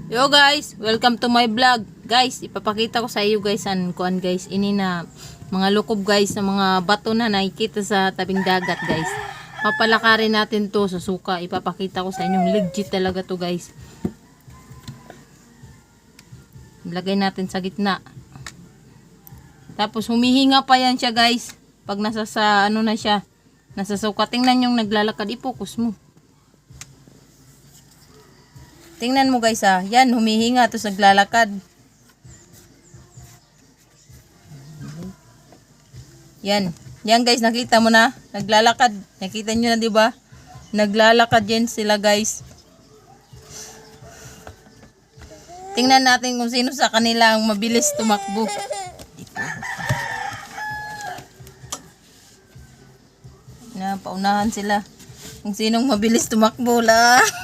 Yo guys, welcome to my vlog. Guys, ipapakita ko sa iyo guys an kuan guys, ini na mga lukob guys na mga bato na nakikita sa tabing dagat guys. Papalakarin natin to sa suka. Ipapakita ko sa inyong legit talaga to guys. Ilagay natin sa gitna. Tapos humihinga pa yan siya guys. Pag nasa sa ano na siya, nasa suka. Tingnan yung naglalakad, ipokus mo. Tingnan mo guys ah. Yan, humihinga tapos naglalakad. Yan. Yan guys, nakita mo na. Naglalakad. Nakita nyo na diba? Naglalakad yan sila guys. Tingnan natin kung sino sa kanila ang mabilis tumakbo. Na, paunahan sila. Kung sinong mabilis tumakbo lang.